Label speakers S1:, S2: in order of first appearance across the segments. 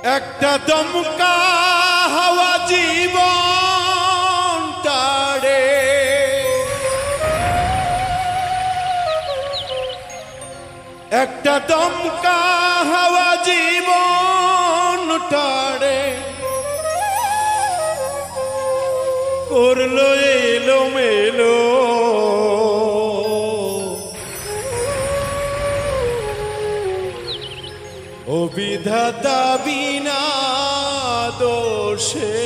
S1: একটা দমকা হাওয়া জীবন টাড়ে, একটা দমকা হাওয়া জীবন টাড়ে, করলো এলো মেলো ও বিধাতা বিনা দোষে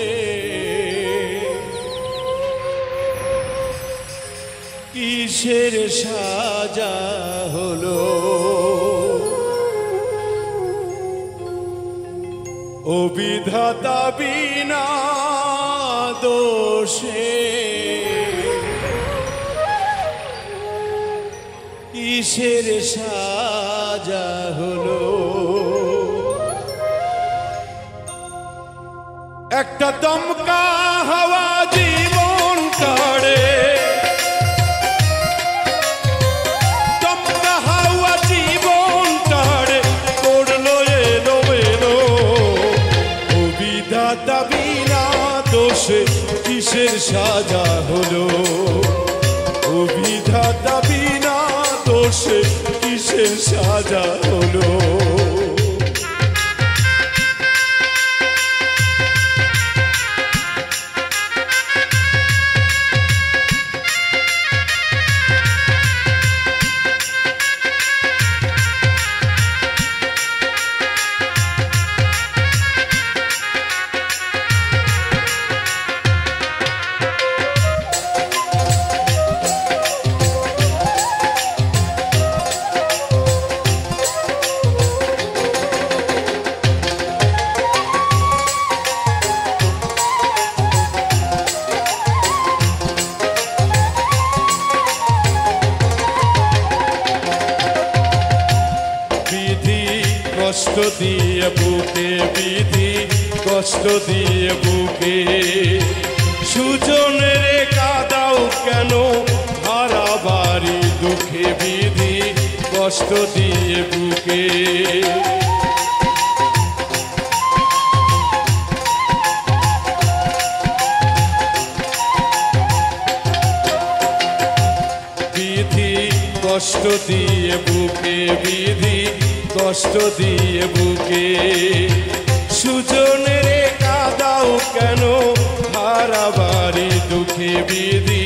S1: কিসের সাজা হলো, ও বিধাতা বিনা দোষে কিসের সাজা হলো। একটা দমকা হাওয়া জীবন টাড়ে, দমকা হাওয়া জীবন টাড়ে, করলো এলো এলো ও বিধাতা বিনা দোষে কিসের সাজা হলো, ও বিধাতা বিনা দোষে কিসের সাজা হলো। কষ্ট দিয়ে বুকে বিধি, কষ্ট দিয়ে বুকে সুজনের কাদাও কেন হারা বাড়ি দুঃখে বিধি, কষ্ট দিয়ে বুকে বিধি, কষ্ট দিয়ে বুকে বিধি, কষ্ট দিয়ে বুকে সুজনের কাদাও কেন হারা বাড়ি দুঃখে বিধি,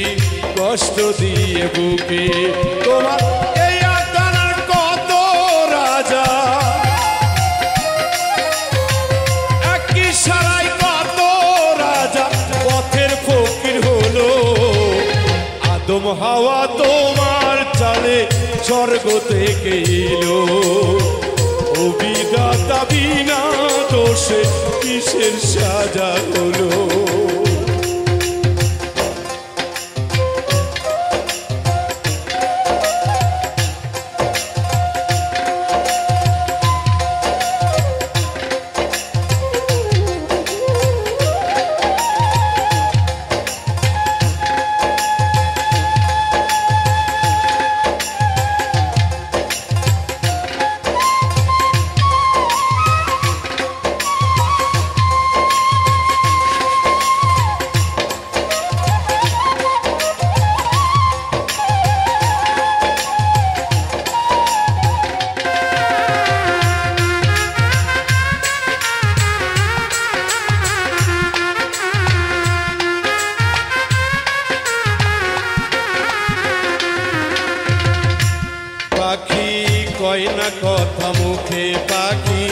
S1: কষ্ট দিয়ে বুকে। তোমার এই আদানার কত রাজা, একই সারাই কত রাজা পথের ফকির হলো, আদম হাওয়া তোমার চালে স্বর্গ থেকে এলো, ও বিধাতা বিনা দোষে কিসের সাজা হলো। পাখি কয় না কথা মুখে, পাখি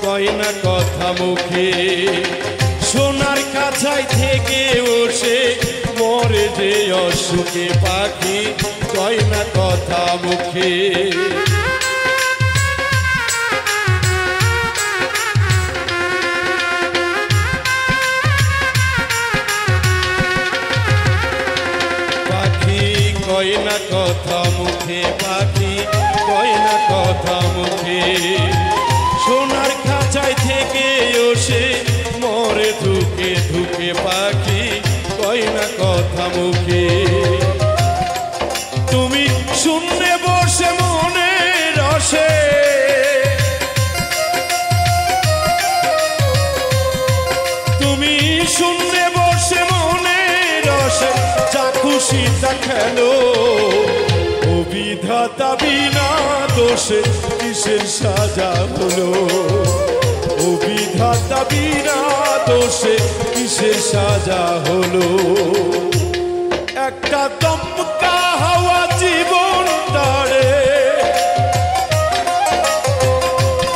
S1: কয় না কথা মুখে, সোনার কাছাই থেকে বসে মরে যে অসুখে, পাখি কয় না কথা মুখে। পাখি কয় না কথা মুখে, পাখি কয় না কথা মুখে, সোনার খাঁচায় থেকে ওসে মরে ধুকে ধুকে, পাখি কয় না কথা মুখে। তুমি শূন্যে বসে মনে রসে শূন্যে বসে মনে রসে যা খুশি তা খেলো ও বিধাতা বিনা দোষে কিসের সাজা হলো ও বিধাতা বিনা দোষে কিসের সাজা হলো একটা দমকা হাওয়া জীবন তারে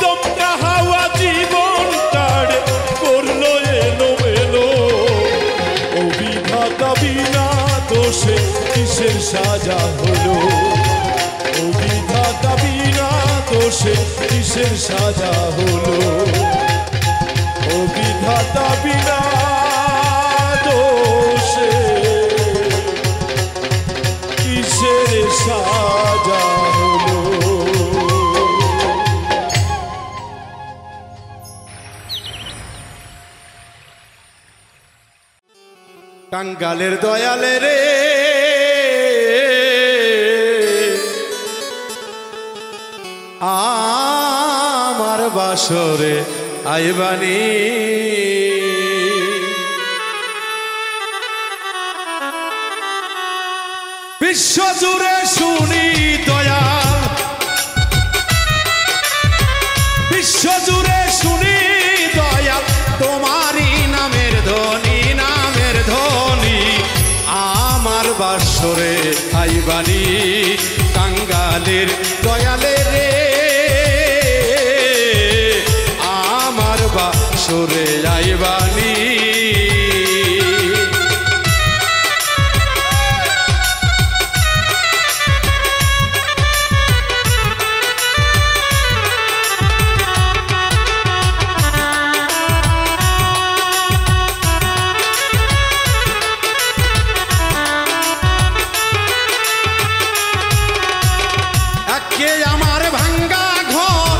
S1: দমকা হাওয়া জীবন তারে করলো এলো মেলো ও বিধাতা বিনা দোষে কিসের সাজা হলো ও বিধাতা বিনা দোষে কিসের সাজা হলো ও বিধাতা বিনা দোষে কিসের সাজা হলো টাঙ্গালের দয়ালে রে আমার বাসরে আইবানি বিশ্বজুড়ে শুনি দয়াল বিশ্বজুড়ে শুনি দয়াল তোমারই নামের ধ্বনি আমার বাসরে আইবানি টাঙ্গালের দয়ালে রে আমার বাসরে আইবানি আমার ভাঙ্গা ঘর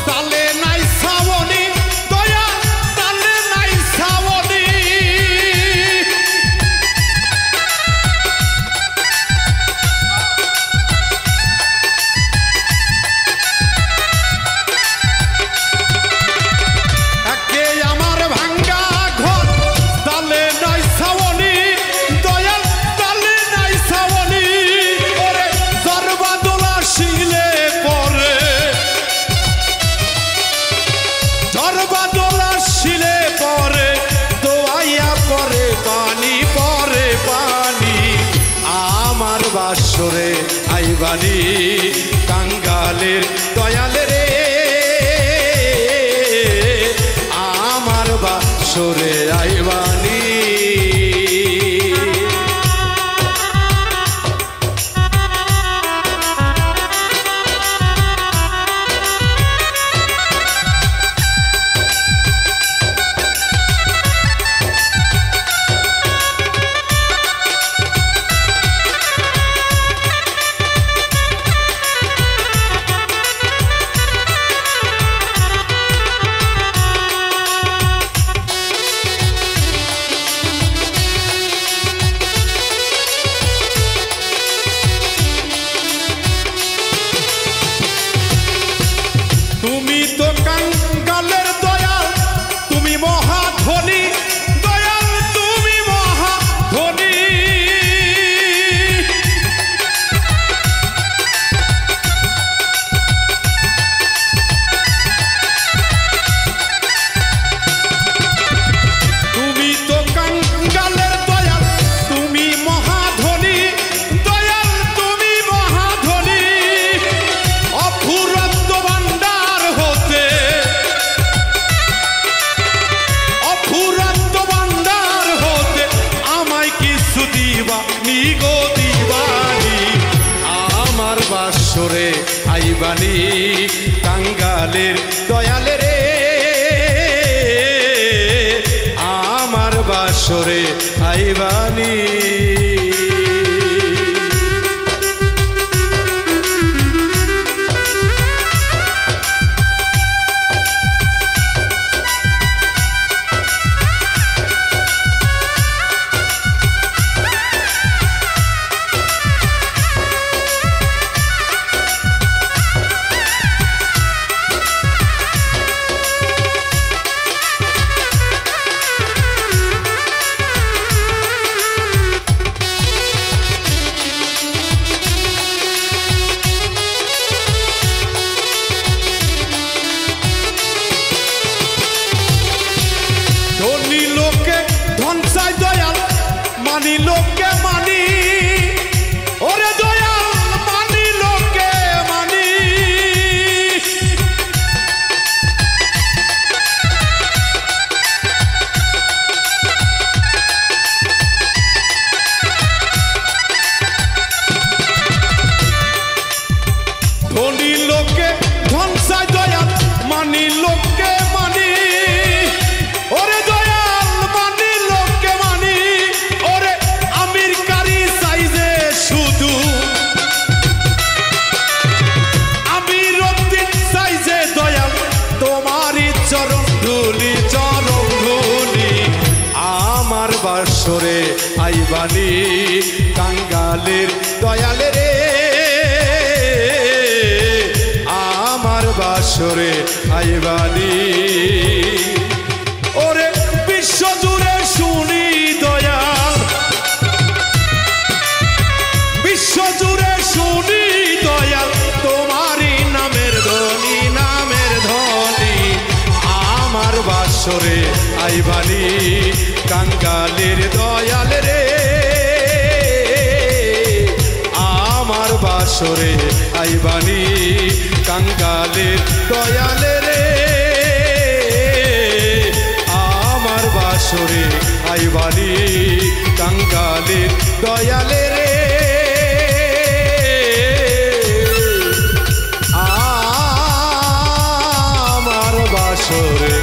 S1: তালে নাই ছাউনি দয়া তালে নাই ছাউনি একে আমার ভাঙ্গা ঘর তালে নাই ছাউনি দয়া তালে নাই ছাউনি ওরে সর্বদোলা শিলে সর্বদোলা শিলে পরে দোয়াইয়া পরে পানি আমার বাসরে আইবানি টাঙ্গালের দয়ালে রে আমার বাসরে আইবানি তুমি তো কাঙ্গালের দয়াল তুমি মহাধনী দয়াল তুমি মহাধনী তুমি তো কাঙ্গালের দয়াল তুমি মহাধনী দয়াল তুমি মহাধনী অফুরন্ত ভান্ডার হতে অফুরন্ত ভান্ডার হতে আমায় কিছু দিবানি গো দিবানি আমার বাসরে আইবানি টাঙ্গালের দয়ালে রে আমার বাসরে আইবানি ধনী লোকে ধন চাই দয়াল মানি লোকে মানি ওরে দয়াল মানি লোকে মানি ধনী লোকে ধন চাই দয়াল মানি লোকে মানি ওরে দয়াল মানি লোকে মানি ওরে আমির কারি সাইজে শুধু আমির উদ্দিন সাইজে দয়াল তোমারই চরণ ধুলি আমার বাসরে আইবানি কাঙ্গালের দয়াল রে আমার বাসরে আইবানি ওরে বিশ্ব জুড়ে শুনি দয়াল বিশ্ব জুড়ে শুনি দয়াল তোমারই নামের ধ্বনি আমার বাসরে আইবানি কাঙ্গালের দয়াল রে আমার বাসরে আইবানি কাঙ্গালের দয়াল রে আমার বাসরে আইবানি কাঙ্গালের দয়াল রে আমার বাসরে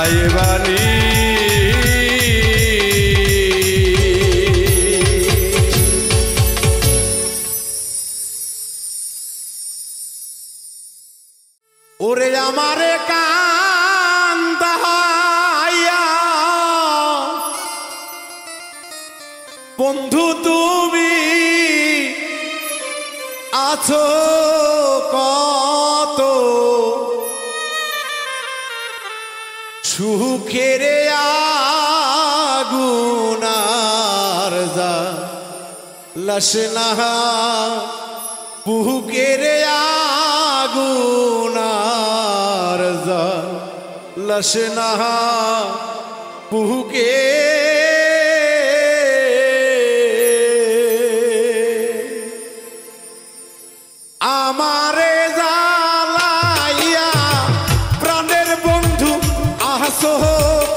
S1: আইবানি ওরে আমারে কান্দাইয়া বন্ধু তুমি আছো কত সুখের আগুনার যা লসনা বুকের আগুনার যা লসনা বুকে আমারে জ্বালাইয়া প্রাণের বন্ধু আসো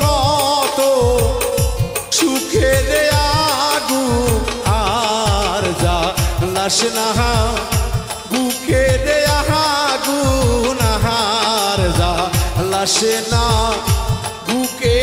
S1: কত সুখের আগুন আর যা লসনা বুকের আগুন আর যা লসনা বুকে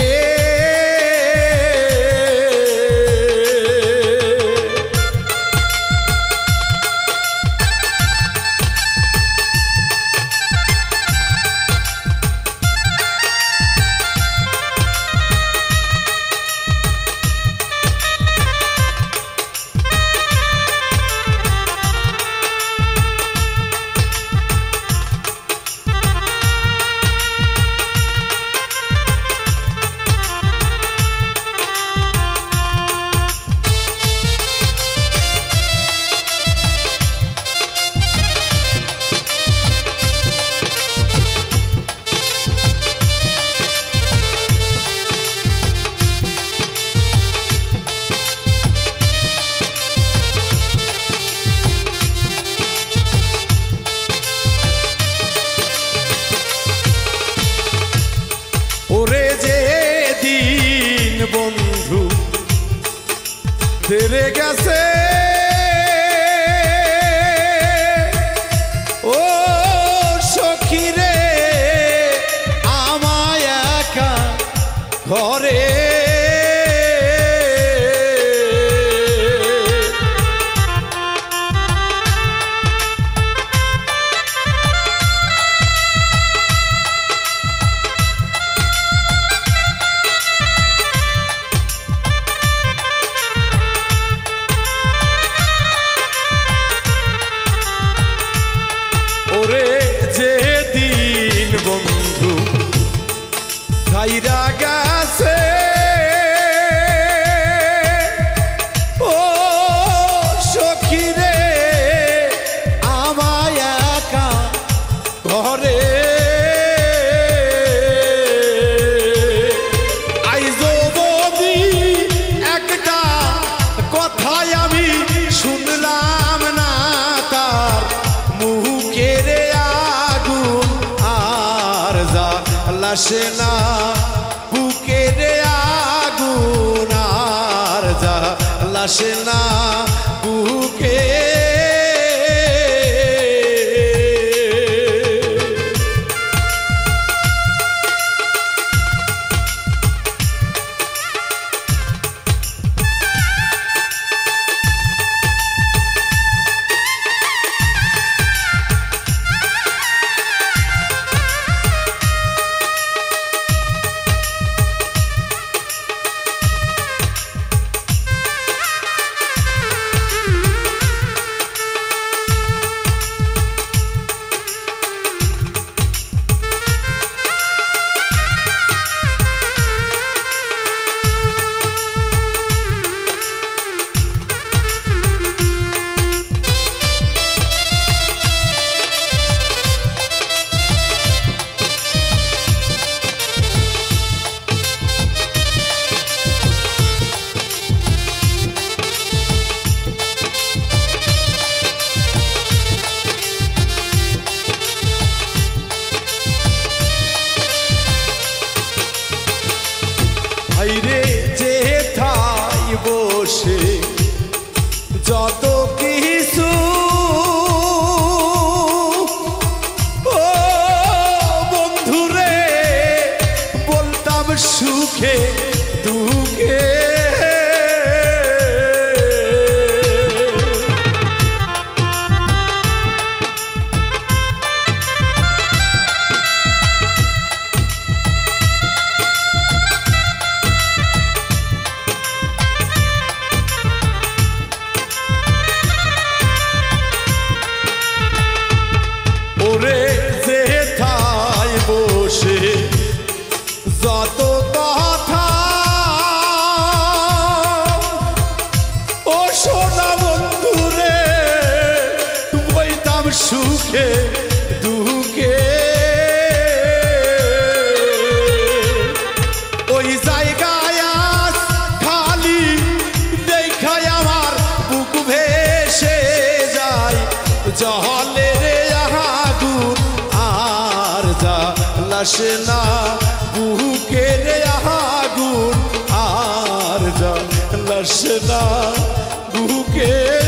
S1: তেরে গেছে ও সখী রে আমায় একা ঘরে ছাইরা গেছে ও সখী রে আমায় একা ঘরে আইজ লাসে না বুকের আগুন আর যা লাসে না বুকে রে যেথায় বসে যত কিছু ও বন্ধুরে বলতাম সুখে দুঃখে ওরে যেথায় বসে যত কথা ও সোনা বন্ধুরে বইতাম সুখে দুঃখে ওই জায়গায় আজ খালি দেখায় আমার বুক ভেসে যায় জলে লাসে না বুকের আগুন আর যা লাসে না বুকের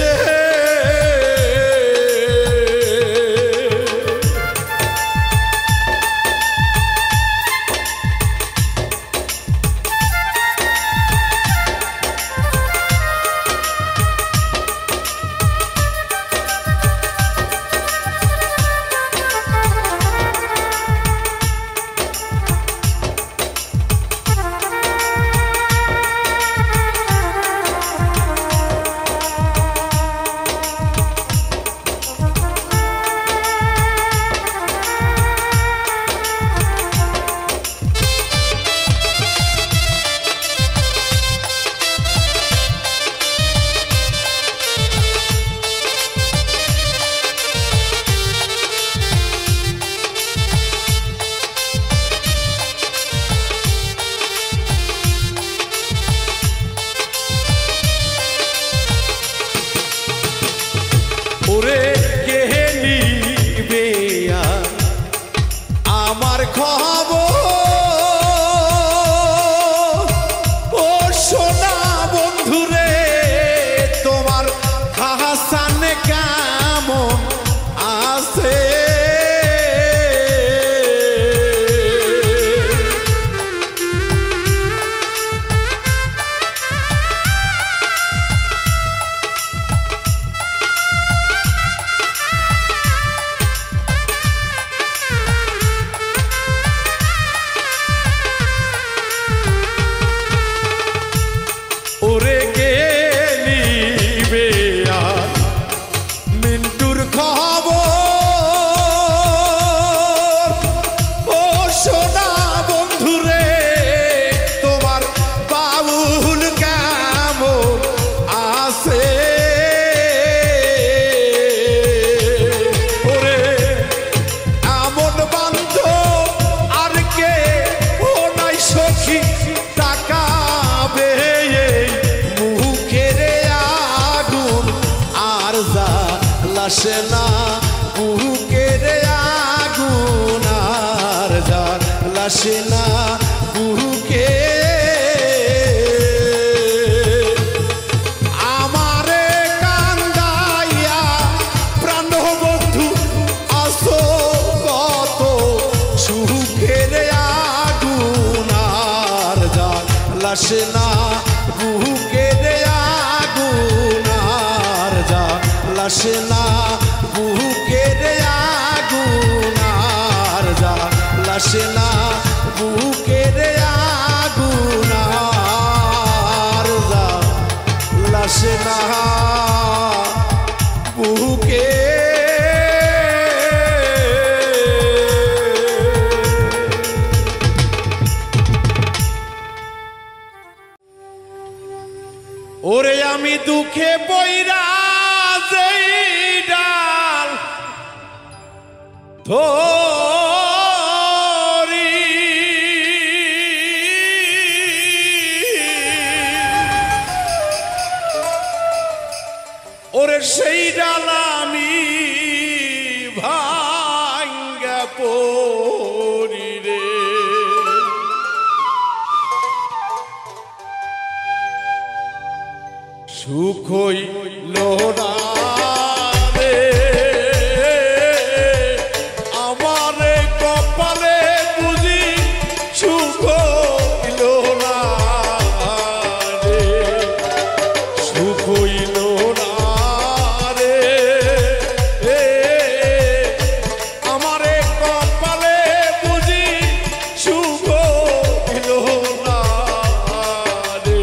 S1: ওরে কে নিবে আমার খবর ও সোনা বন্ধুরে তোমার হাসান কেমন আছে ওরে কে নিবে মিন্টুর খবর ও সোনা বন্ধুরে তোমার বাবুল কেমন আছে ওরে এমন বান্ধব আর কে ও নাই সখী তাকাবে লাসে না বুকের আগুন আর যা লাসে না বুকে আমারে কান্দাইয়া প্রাণ বন্ধু আসো কত সুখের আগুন আর লাসে না বুকে আগুন আর লাসে না বুকে আগুন আর লাসে না বুকে আগুন আর লাসে না বুকে ওরে আমি দুঃখে পইরা যেই ডাল ধরি ওরে সেই ডাল আমি ভাঙ্গা পড়ি রে সুখ হইল না রে আমারে কপালে বুঝি সুখ হইল না রে সুখ হইল না রে আমারে কপালে বুঝি সুখ হইল না রে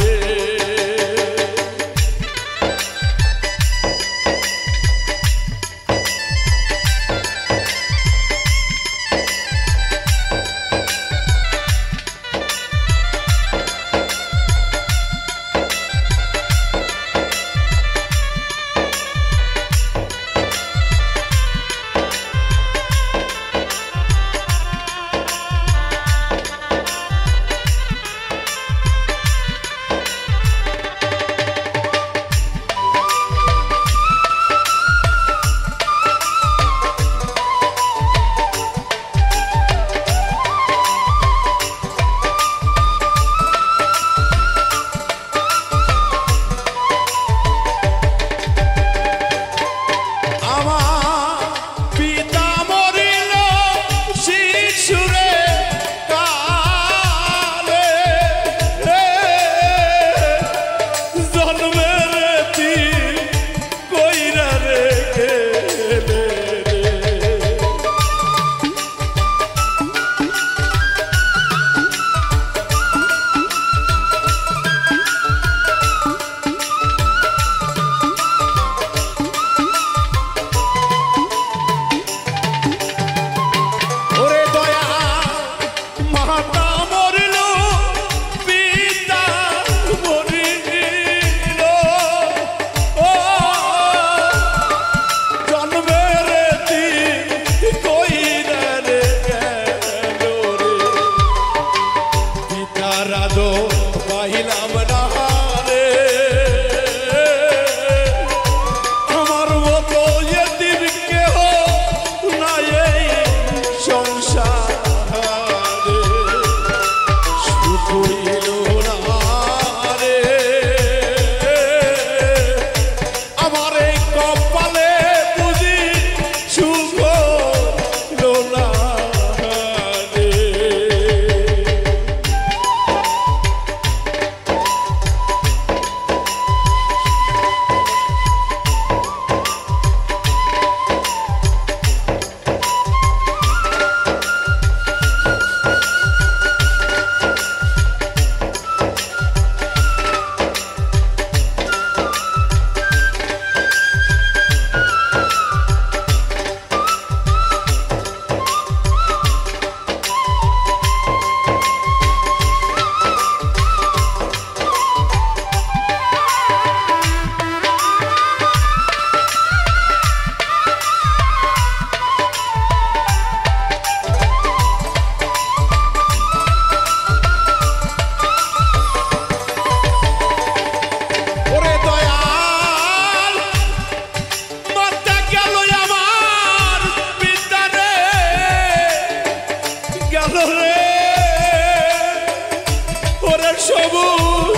S1: সবুজ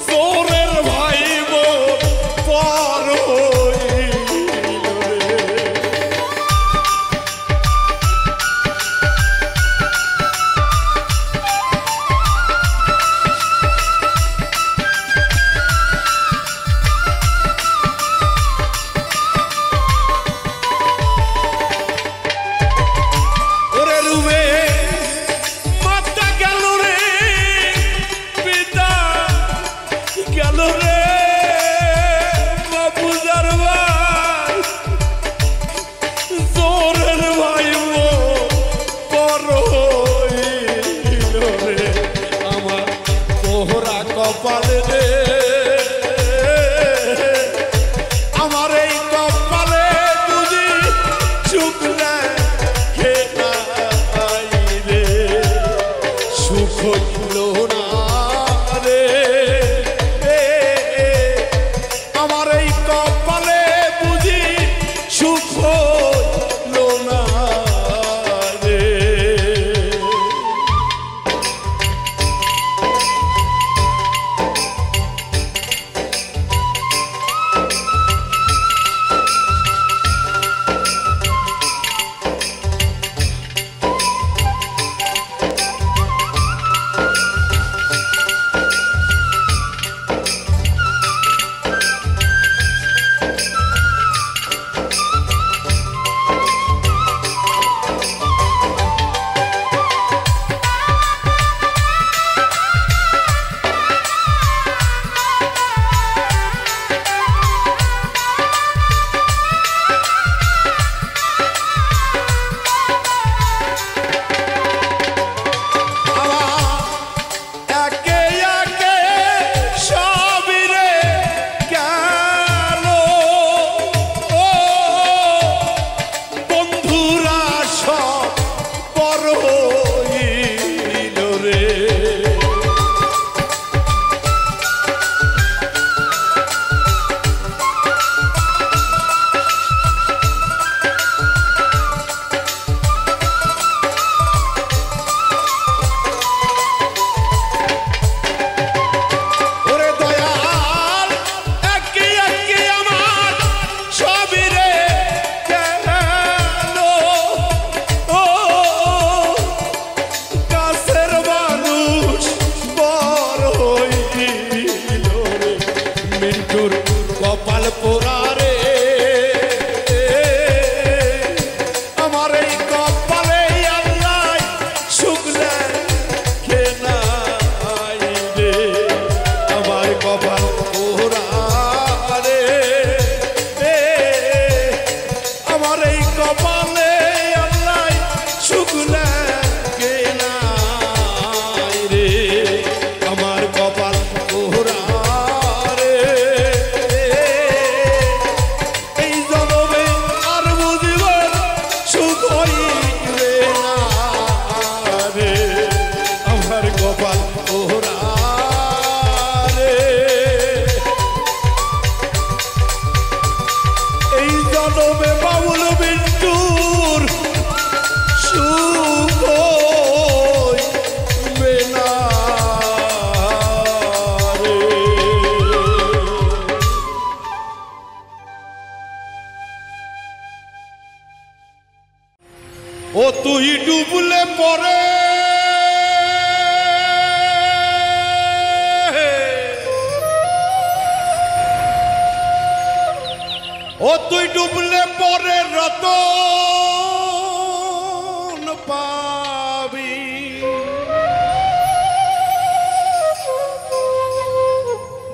S1: জোরের ভাই বোন পর হইল রে। ওরে রুমে মাতা গেল রে, পিতা গেল রে, বাবুজার ভাই জোরের ভাই পর হইল রে। আমার পোহরা কপালে রে, আমার এই কপালে বুঝি সুখ রে, সুখ হইল না রে। আমার এই কপালে বুঝি সুখ হইল না রে। কপাল পোড়া রে, আমার এই কপালে আল্লাহ সুখ লেখে নাই রে। আমার কপাল পোড়া রে, আমার এই কপালে আল্লাহ সুখ লেখে নাই রে। আমার কপাল পোড়া বাবুল বিন্টুর সুখ হইবে না রে। ও তুই ডুবলে পরে ও তুই ডুবলে পরে রতন পাবি,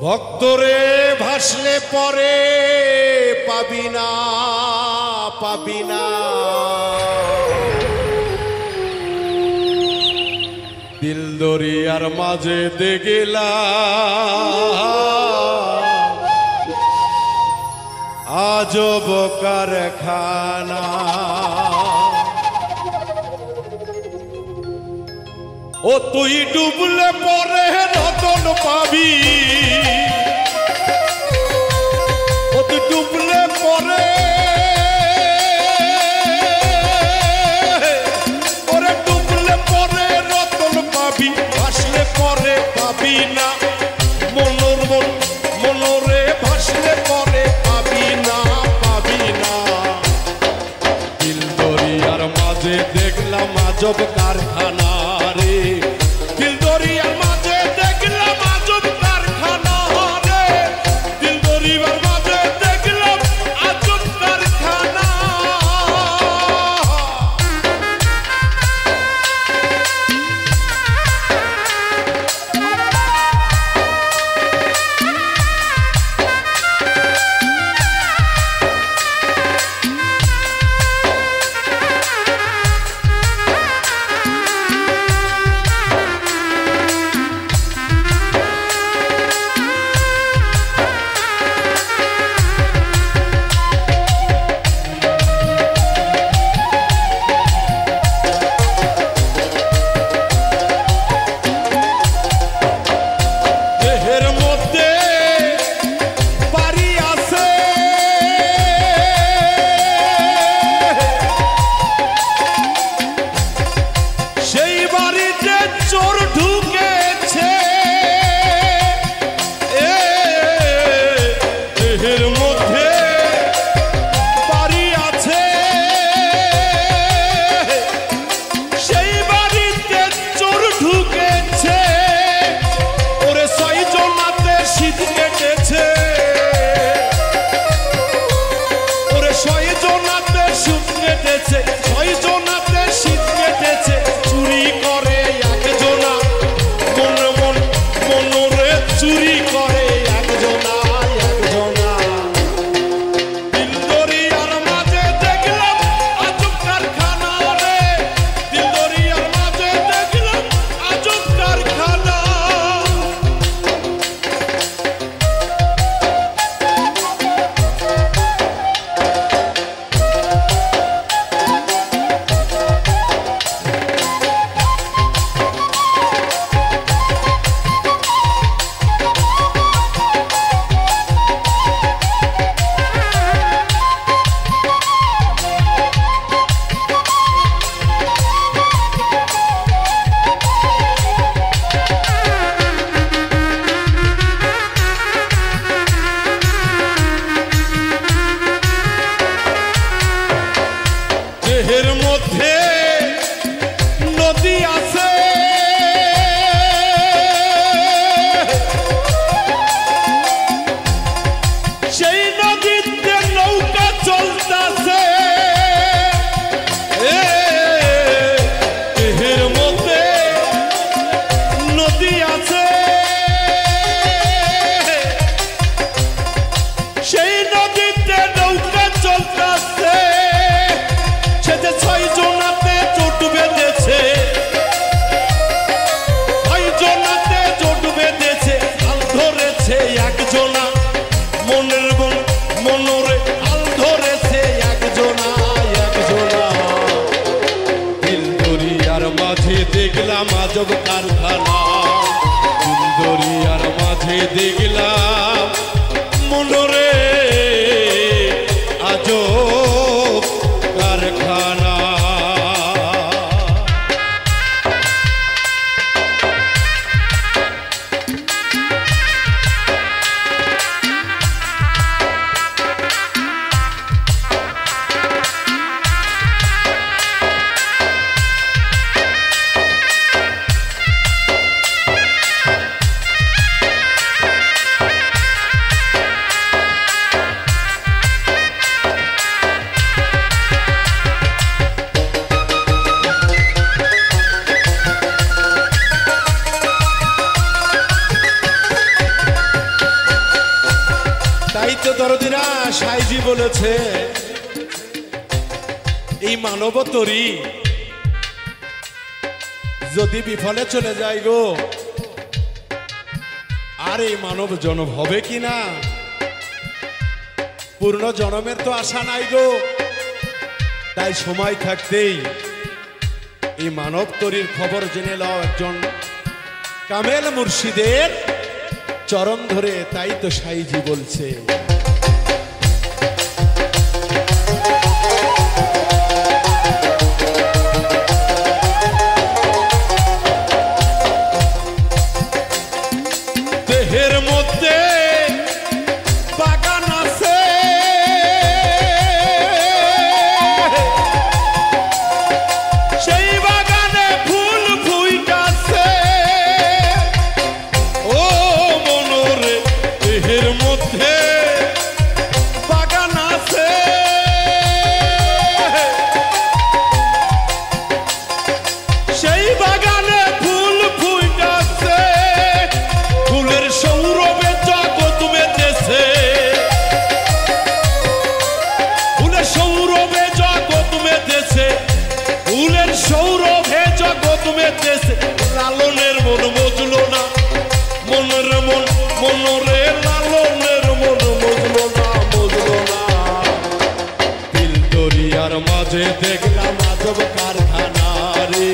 S1: ভক্তরে ভাসলে পরে পাবি না, পাবি না। দিল দরিয়ার মাঝে দে গেলা আজব কারখানা, ও তুই ডুবলে পরে রতন পাবি, ও তুই ডুবলে পরে ওরে ডুবলে পরে রতন পাবি, আসলে পরে পাবি আজব কারখানা রে দিল দরিয়ার মাঝে দেখলাম আজব কারখানা রে দিল দরিয়ার মাঝে দেখলাম আজব কারখানা দেখলাম আজব কারখানা দিল দরিয়ার মাঝে দেখলাম মনরে আজব কারখানা দরদিরা সাইজি বলেছে এই মানব তরি যদি বিফলে চলে যায় গো আর এই মানব জনম হবে কিনা পূর্ণ জনমের তো আশা নাই গো তাই সময় থাকতেই এই মানব তরির খবর জেনে নাও একজন কামেল মুর্শিদের চরণ ধরে তাই তো সাইজি বলছে সেই বাগান মাঝে দেখলাম আজব কারখানা রে,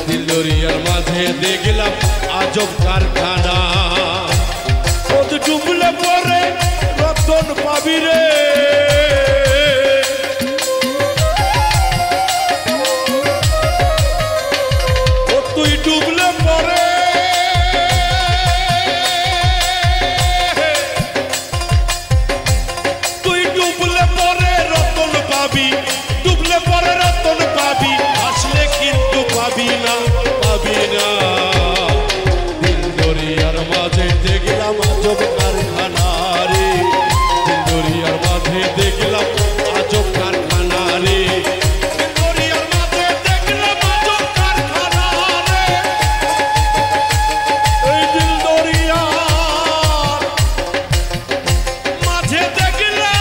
S1: দিল দরিয়ার মাঝে দেখলাম আজব কারখানা। পদ ডুবলে পরে রতন পাবি রে, ও তুই ডুবলে পরে ডুবলে পরে রতন পাবি, আসলে কিন্তু পাবি না, পাবি না। দিল দরিয়ার মাঝে দেখলাম আজব কারখানা রে, দিল দরিয়ার মাঝে দেখলাম আজব কারখানা রে, দিল দরিয়ার মাঝে দেখলাম আজব কারখানা রে। এই দিল দরিয়ার মাঝে দেখলাম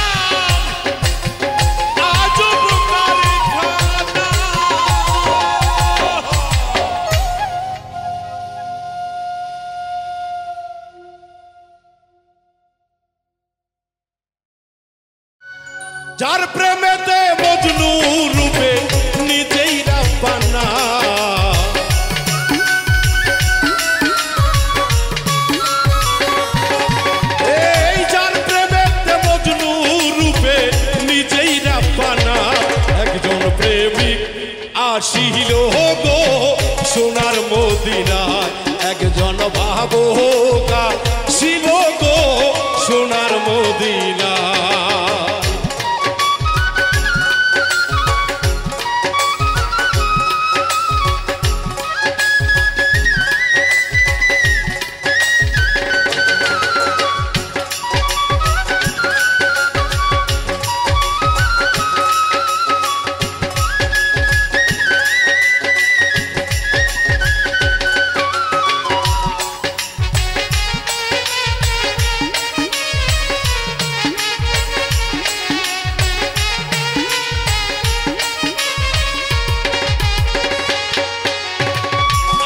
S1: যার প্রেমেতে মজনু রূপে নিজেই রাব্বানা, এই যার প্রেমেতে মজনু রূপে নিজেই রাব্বানা। একজন প্রেমিক আসিল গো সোনার মদিনায়, একজন ভাবুকা ছিল গো সোনার মদিনায়।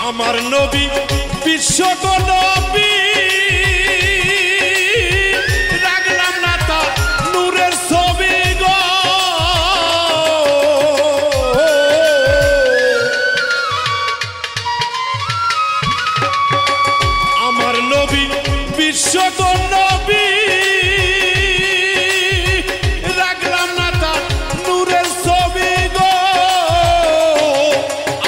S1: আমার নবী বিশ্ব নবী, রাখলাম না তার নূরের ছবি গো। আমার নবী বিশ্ব নবী, রাখলাম না তার নূরের ছবি গো।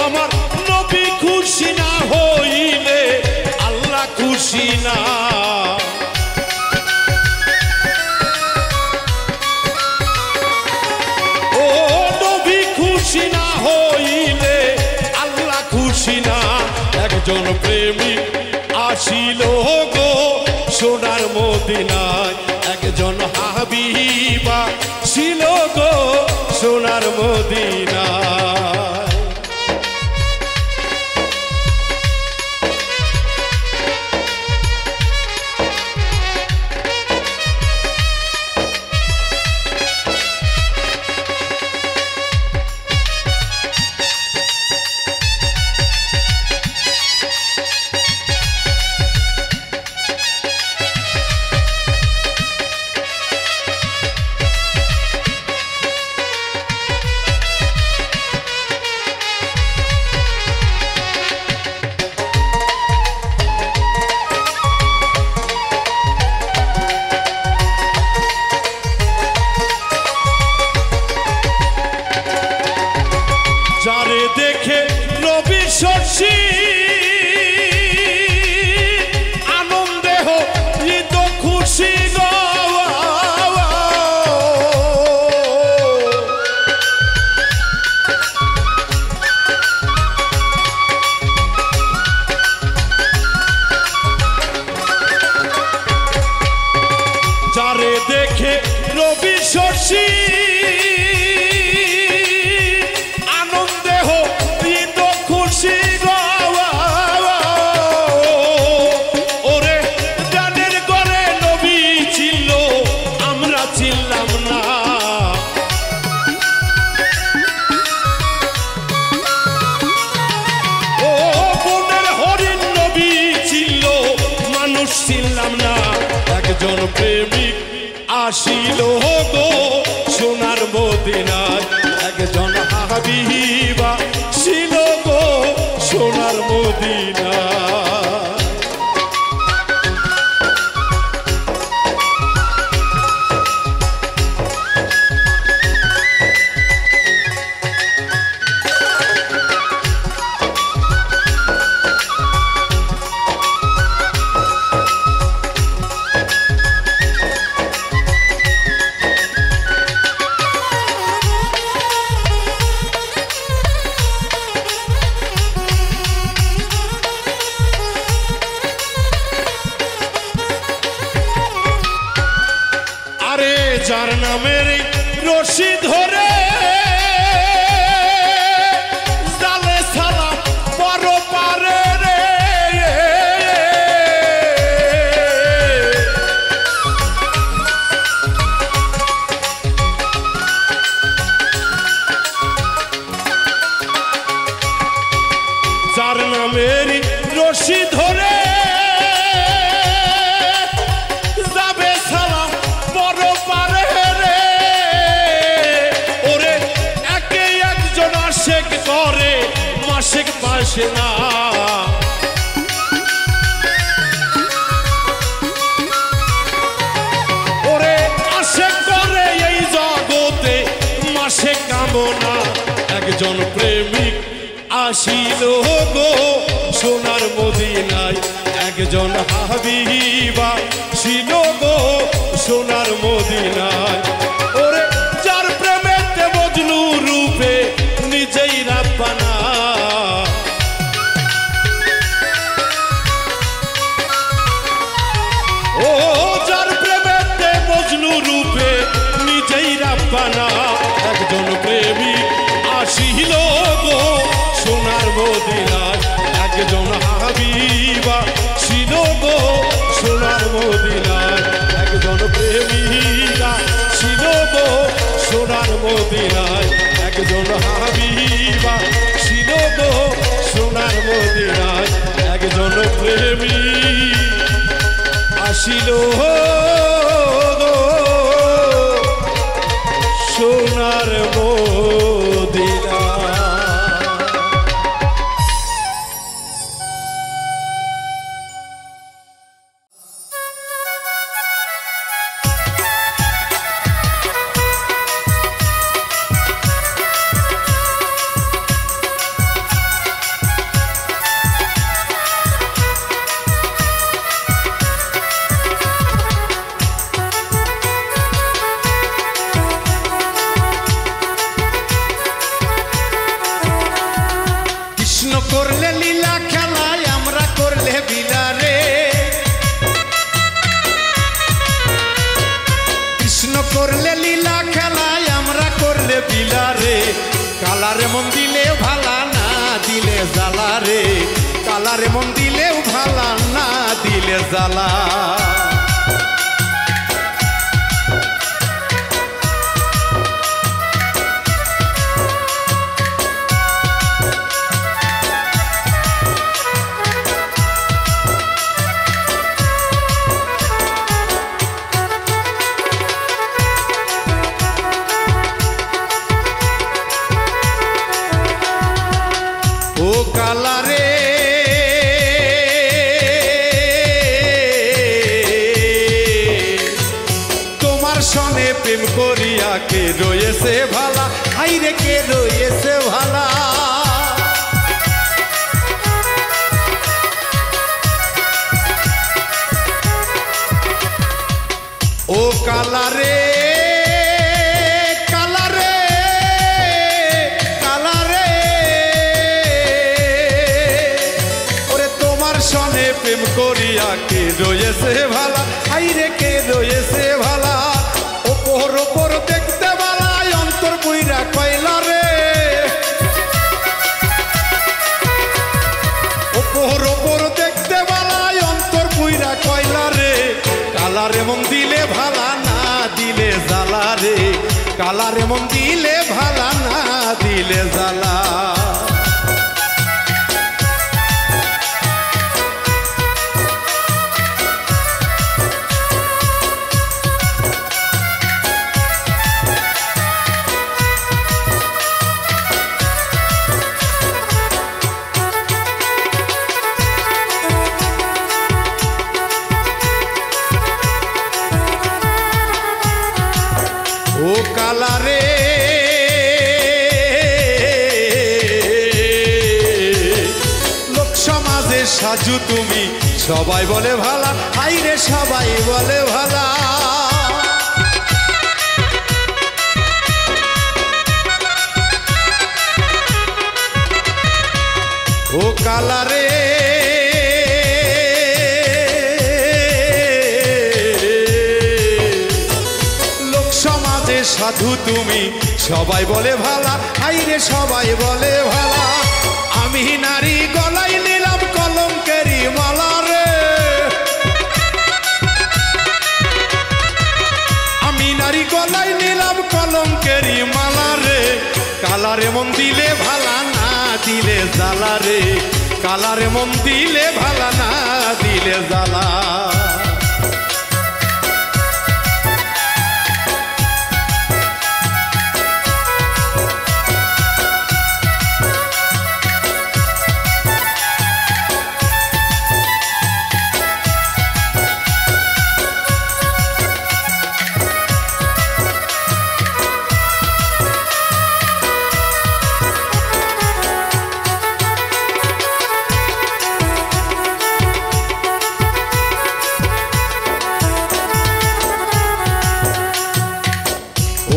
S1: আমার নবী খুশি না হইলে আল্লাহ খুশি না, ও নবী খুশি না হইলে আল্লাহ খুশি না। একজন প্রেমিক আসিল গো সোনার মদিনায়, একজন হাবিবা ছিল গো সোনার মদিনায়। যারে দেখে নবী শশী আনন্দে হইত খুশি গো, যারে দেখে নবী শশী খুশি গো। ওরে গানের ঘরে নবী ছিল, আমরা ছিলাম না। ও বনের হরিণ নবী ছিল, মানুষ ছিলাম না। একজন প্রেমিক আসিল গো সোনার মদিনায়, একজন হাবিবা ছিল গো সোনার মদিনা। যার নামের রশি ধরে জালে সালাম বড় পারে রে, যার নামের রশি ধরে পাশে না ওরে আশে করে এই জগতে মাসে কামনা। একজন প্রেমিক আসিল গো সোনার মদিনায়, একজন হাবিবা ছিল গো সোনার মদিনায়। ওরে যার প্রেমেতে মজনু রূপে নিজেই রাব্বানা, ও যার প্রেমেতে মজনু রূপে নিজেই রাব্বানা। একজন প্রেমিক আসিল গো সোনার মদিনায়, একজন হাবিবা ছিল গো সোনার মদিনায়, একজন প্রেমিকা ছিল গো সোনার মদিনায়, একজন হাবিবা ছিল গো সোনার মদিনায়, একজন প্রেমিক আসিল গো সোনার মদিনা। করলে লীলা খেলায় আমরা করলে বিলারে, কৃষ্ণ করলে লীলা খেলায় আমরা করলে বিলারে। কালারে মন দিলেও ভালা না দিলে জ্বালা রে, কালারে মন দিলেও ভালা না দিলে জ্বালা। ও কালারে তোমার সনে প্রেম করিয়া কে রয়েছে ভালা, হাইরে কে রয়েছে ভালা। ও কালারে প্রেম করিয়া কে রয়েছে ভালা, হাইরে কে রয়েছে ভালা। ওপর ওপর দেখতে ভালা অন্তর বুইরা কয়লা রে, ওপর ওপর দেখতে ভালা অন্তর বুইরা কয়লা রে। কালারে মন দিলে ভালা না দিলে জ্বালা রে, কালারে মন দিলে ভালা না দিলে জ্বালা। কালারে লোক সমাজে সাজু তুমি সবাই বলে ভালা হাইরে সবাই বলে ভালা ও কালারে লোক সমাজে সাধু তুমি সবাই বলে ভালা হাইরে সবাই বলে ভালা আমি নারী গলায় নিলাম কলঙ্কেরি মালা রে আমি নারী গলায় নিলাম কলঙ্কেরি মালা রে কালারে মন দিলে ভালা না দিলে জ্বালা রে কালারে মন দিলে ভালা না দিলে জ্বালা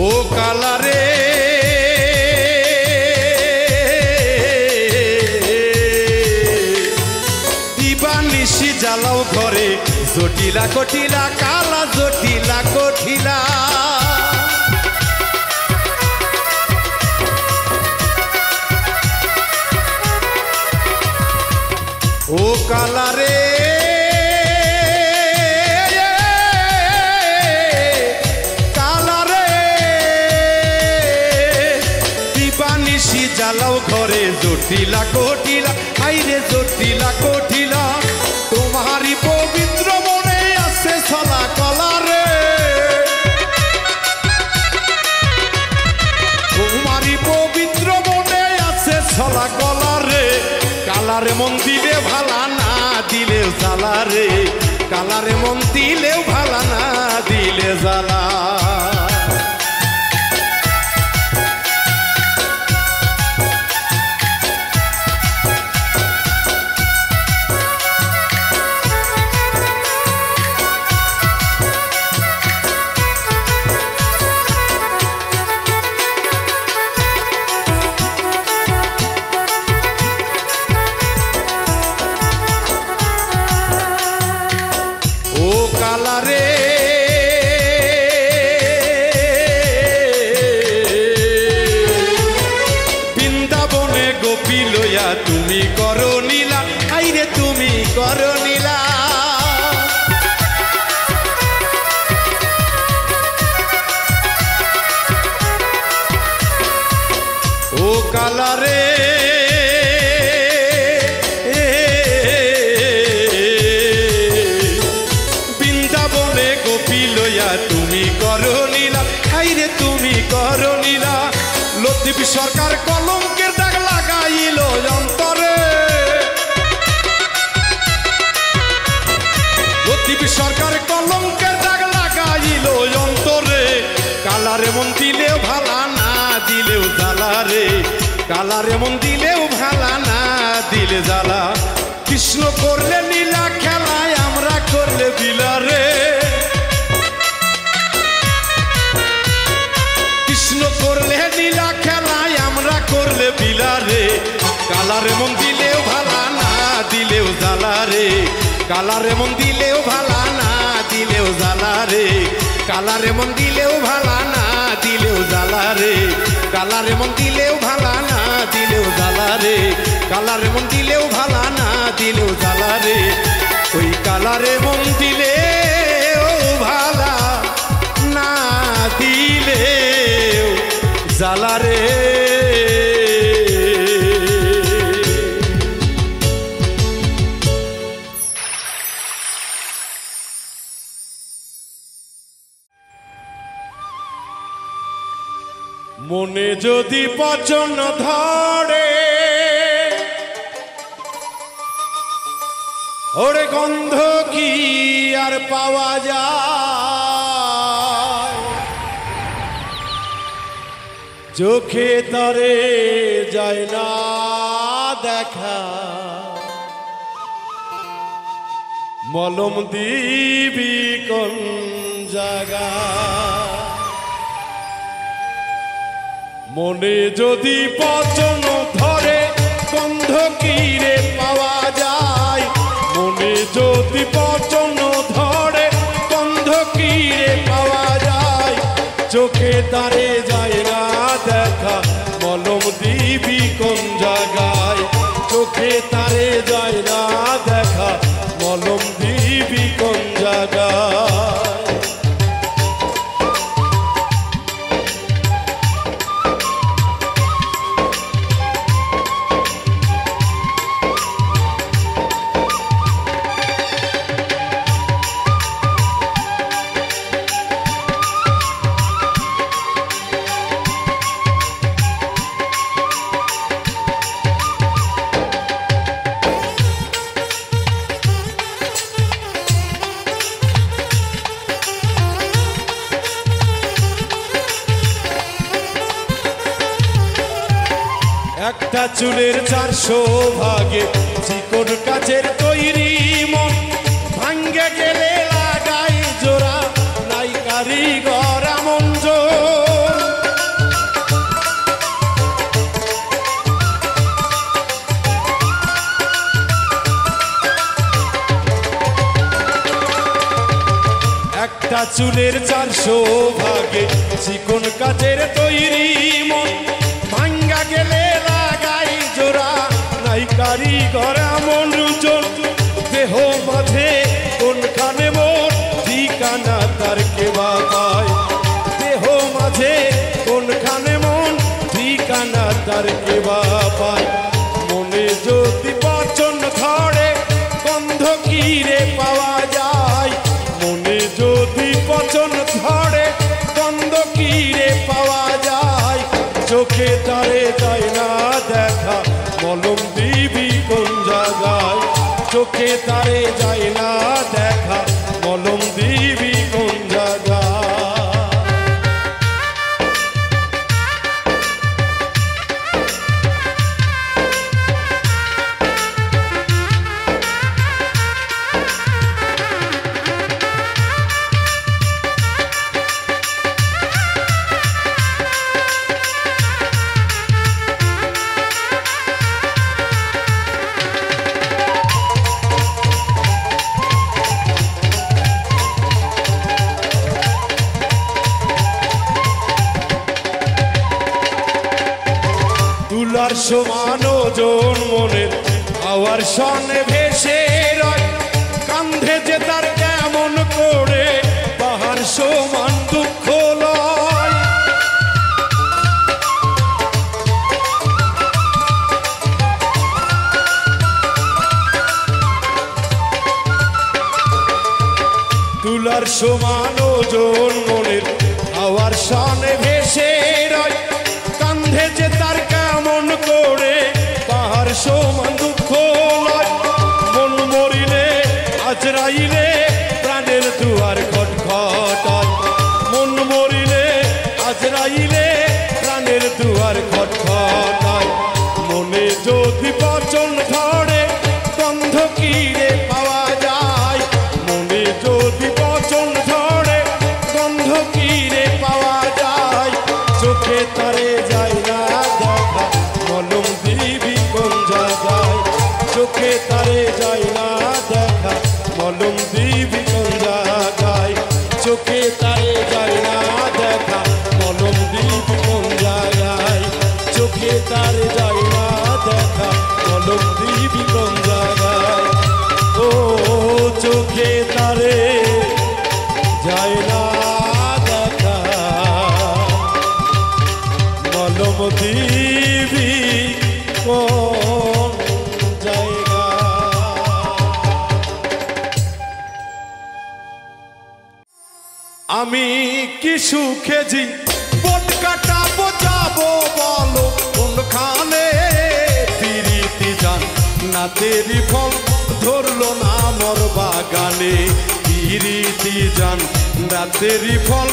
S1: ও কালারে দিবানিশি জ্বালাও ঘরে জটিলা কঠিলা কালা জটিলা কঠিলা ও কালারে জ্বালাও ঘরে জটিলা কঠিলা হাইরে জটিলা কঠিলা তোমারই পবিত্র মনে আছে ছলা কলা রে তোমারই পবিত্র মনে আছে ছলা কলা রে কালারে মন দিলে ভালা না দিলে জ্বালা রে কালারে মন দিলেও ভালা না দিলে জ্বালা কালারে বৃন্দাবনে গোপী লইয়া তুমি করো নীলা আইরে তুমি করো নীলা ও কালারে তুমি করো নীলা হাইরে তুমি করো নীলা লতিফ সরকার কলঙ্কের দাগ লাগাইল অন্তরে লতিফ সরকার কলঙ্কের দাগ লাগাইল অন্তরে কালারে মন দিলেও ভালা না দিলেও জ্বালা রে কালারে মন দিলেও ভালা না দিলে জ্বালা কৃষ্ণ করলে নীলা খেলায় আমরা করলে বিলা রে কৃষ্ণ করলে নীলা খেলায় আমরা করলে বিলা রে কালারে মন দিলেও ভালা না দিলেও জ্বালা রে কালারে মন দিলেও ভালা না দিলেও জ্বালা রে কালারে মন দিলেও ভালা না দিলেও জ্বালা রে কালারে মন দিলেও ভালা না দিলেও জ্বালা রে কালারে মন দিলেও ভালা না দিলেও জ্বালা রে ওই কালারে মন দিলেও ভালা না দিলেও জ্বালা রে মনে যদি পচন ধরে ওরে গন্ধ কি আর পাওয়া যায় চোখে তারে যায় না দেখা, মলম দিবি কোন জায়গা। মনে যদি পচন ধরে গন্ধ কিরে পাওয়া যায়, মনে যদি পচন ধরে গন্ধ কিরে পাওয়া যায়, চোখে তারে যায় না দেখা, মলম দিবি কোন জায়গায়। চোখে তারে যায় না দেখা, মলম দিবি কোন জায়গায়। একটা চুলের 400 ভাগে চিকন কাচের তৈরি মন, ভাঙ্গে গেলে লাগাই জোড়া নাই কারিগর এমন জোর। একটা চুলের 400 ভাগে চিকন কাচের তৈরি মন, ভাঙ্গা গেলে জোড়া নাই কারিগর এমন রুজন। দেহ মাঝে কোনখানে মোর ঠিকানা তার কেবা পায়, দেহ মাঝে কোনখানে মন ঠিকানা তার কেবা পায়। মনে যদি পচন ধরে গন্ধ কিরে পাওয়া যায়, মনে যদি পচন ধরে গন্ধ কিরে পাওয়া যায়, চোখে তারে যায় না দেখা, মলম দিবি কোন জায়গায়। চোখে তারে যায় না দেখা, মলম দিবি কোন জায়গায়। তুলার সমান ওজন মনের হাওয়ার সনে ভেসে রয়, কান্ধে যে তার কেমন করে পাহাড় সমান দুঃখ লয়। তুলার সমান ওজন মনের হাওয়ার সনে ভেসে রয়, কান্ধে যে তার কেমন করে পাহাড় সমান দুঃখ লয়। মন মরিলে আজরাইলে প্রাণের দুয়ার খটখটায়, মন মরিলে আজরাইলে প্রাণের দুয়ার খটখটায়। মনে যদি পচন ধরে গন্ধ কিরে পাওয়া যায়, মনে যদি পচন ধরে গন্ধ কিরে পাওয়া যায়, চোখে তারে যায় না দেখা, মলম দিবি কোন জায়গায়। চোখে তারে যায় না দেখা, মলম দিবি কোন জায়গায়। চোখে তারে যায় না দেখা, মলম দিবি কোন জায়গায়। চোখে তারে যায় না দেখা, মলম দিবি কোন জায়গায়। ও চোখে তারে যায় না দেখা, মলম দিবি কোন জায়গা। আমি কি সুখেজি বট কাটা বোঝাবো বলো কোনখানে, পিরিতি জান না তেরি ফল ধরলো না মোর বাগানে। পিরিতি জান রাতেরই ফল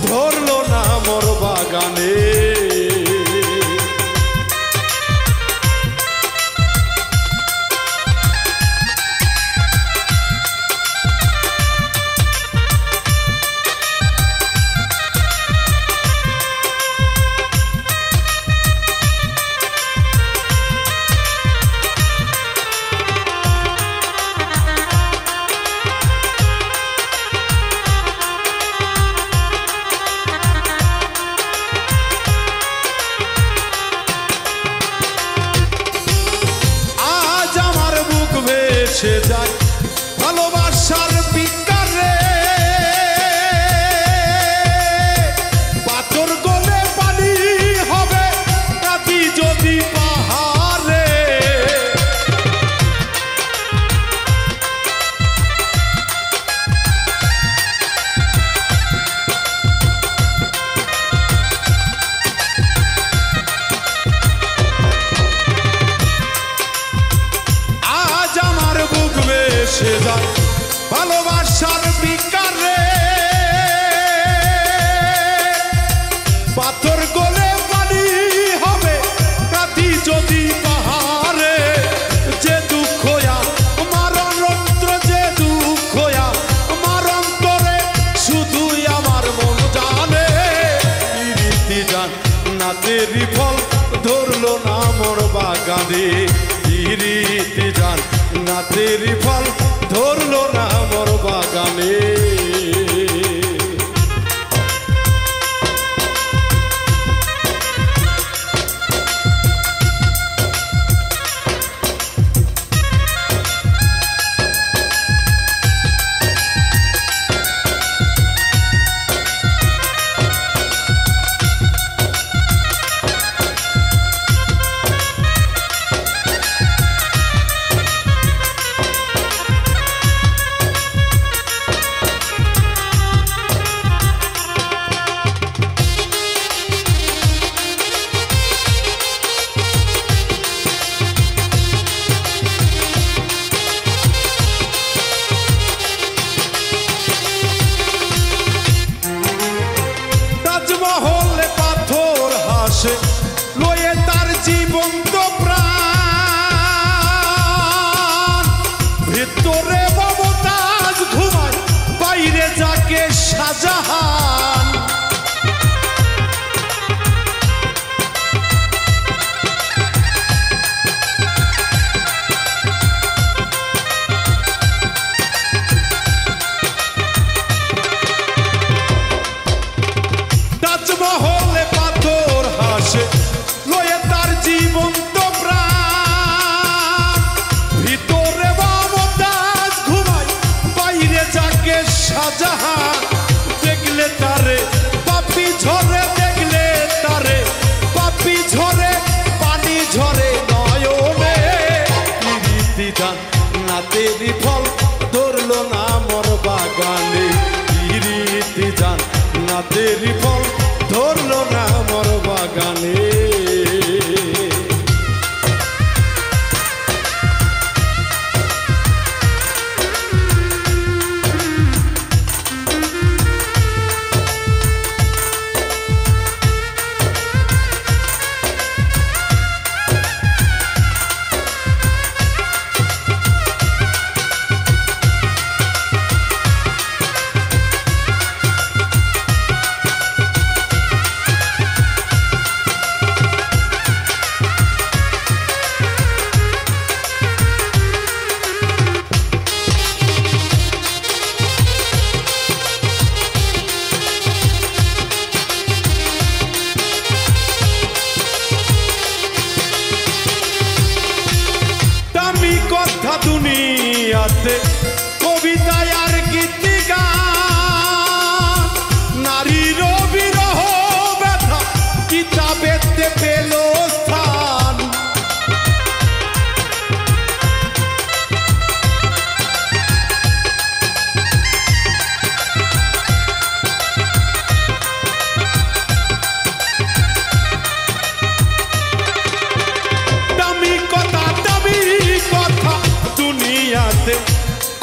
S1: ধরলো না মোর বাগানে। তেরি ফল ধরলো না মোর বাগানে ইরিতি জান না তেরি ফল ধরলো না মোর বাগানে লয়ে তার জীবন্ত প্রাণ ভিতরে মমতাজ ঘুমায় বাইরে যাকে শাহজাহান তাজমহলে পাথর হাসে লয়ে তার জীবন্ত প্রাণ ভিতরে মমতাজ ঘুমায় বাইরে যাকে শাহজাহান দেখলে তারে পাপি ঝরে দেখলে তারে পাপি ঝরে পানি ঝরে নয়নে ইরিতি জান না তেরি ফল ধরলো না মোর বাগানে ইরিতি জান না তেরি ফল ধরলো না মোর বাগানে কথা দুনিয়াতে কবিতায় আর গীতি গান নারীর বিরহ ব্যথা কিতাবেতে পেল স্থান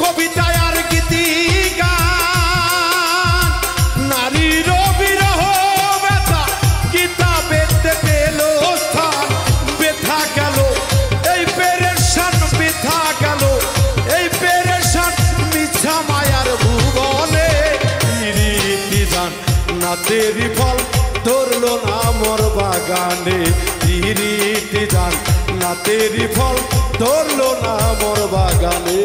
S1: কবিতায় আর গীতি গান নারীর বিরহ ব্যথা কিতাবেতে পেল স্থান ব্যথা গেল এই পেরেশান ব্যথা গেল এই পেরেশান মিছা মায়ার ভুবনে ইরিতি জান না তেরি ফল ধরলো না মোর বাগানে ইরিতি জান না তেরি ফল ধরলো না মোর বাগানে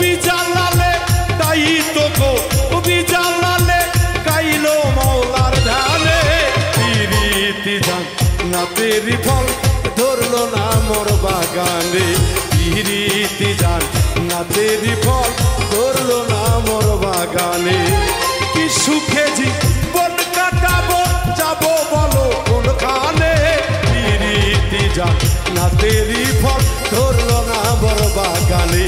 S1: বিজালালে তাই তো গো বিজালালে গাইলো মৌলার ধানে পিরিতি জান না তেরি ফল ধরলো না মোর বাগানে পিরিতি জান না তেরি ফল ধরলো না মোর বাগানে কি সুখে জীবন কাটাবো যাবো বলো কোনখানে পিরিতি জান না তেরি ফল ধরলো না মোর বাগানে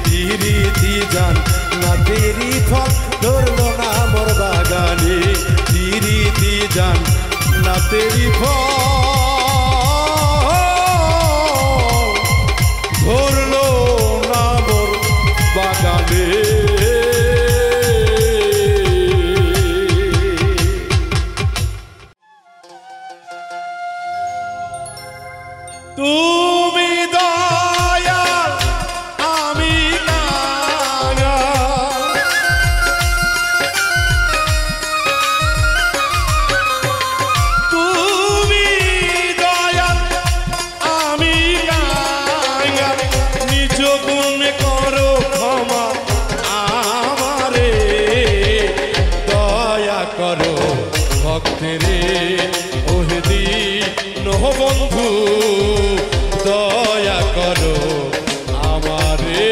S1: পিরিতি জান না তেরি ফল ধরলো না মোর বাগানে পিরিতি জান না তেরি ফল ধরলো না মোর বাগানে তুমি দয়াল আমি কাঙাল তুমি দয়াল আমি কাঙাল নিজ গুণ করো ক্ষমা আমারে দয়া করো ভক্তেরে ওহে দীন বন্ধু দয়া করো আমারে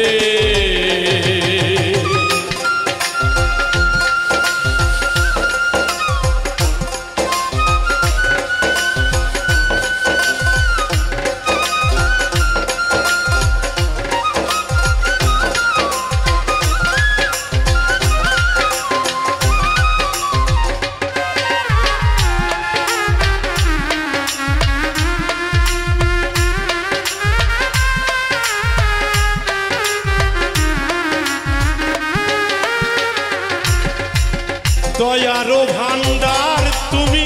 S1: দয়ারো ভান্ডার তুমি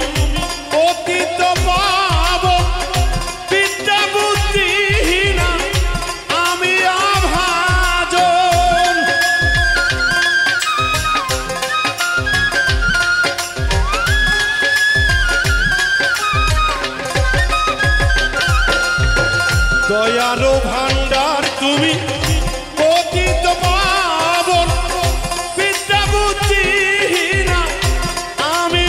S1: অতীত পাব বিদ্যা বুদ্ধিহীনা আমি অভাজন দয়ারো ভান্ডার তুমি অতীত পাবন বিদ্যা বুদ্ধি আমি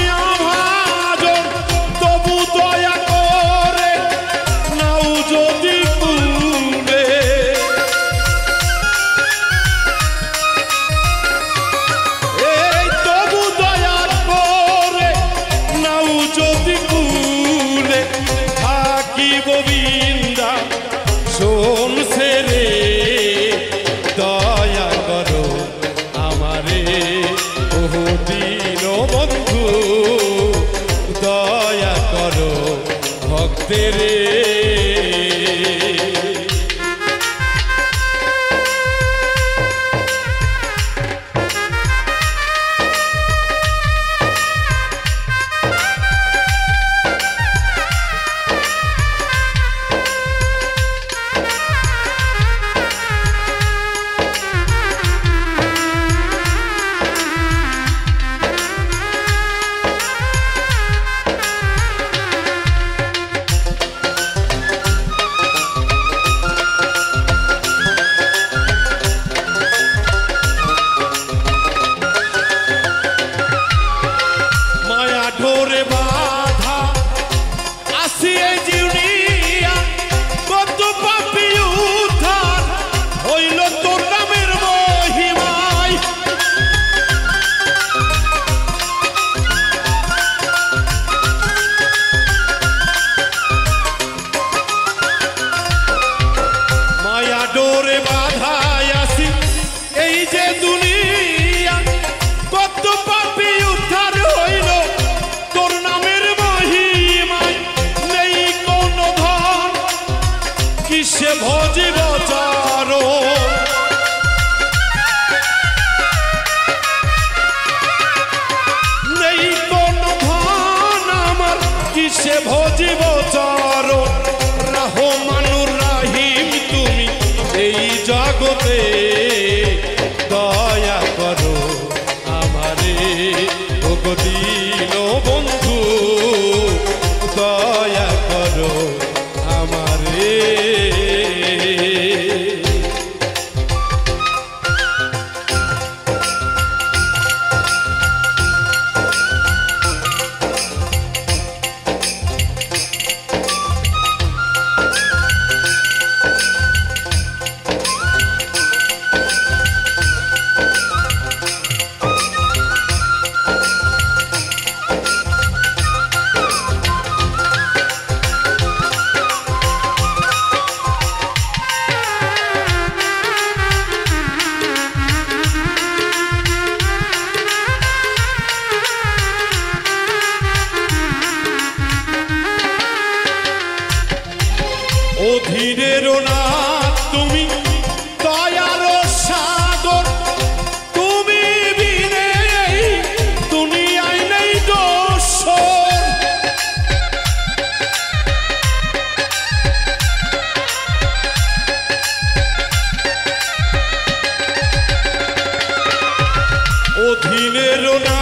S1: দিনেরও না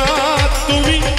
S1: তুমি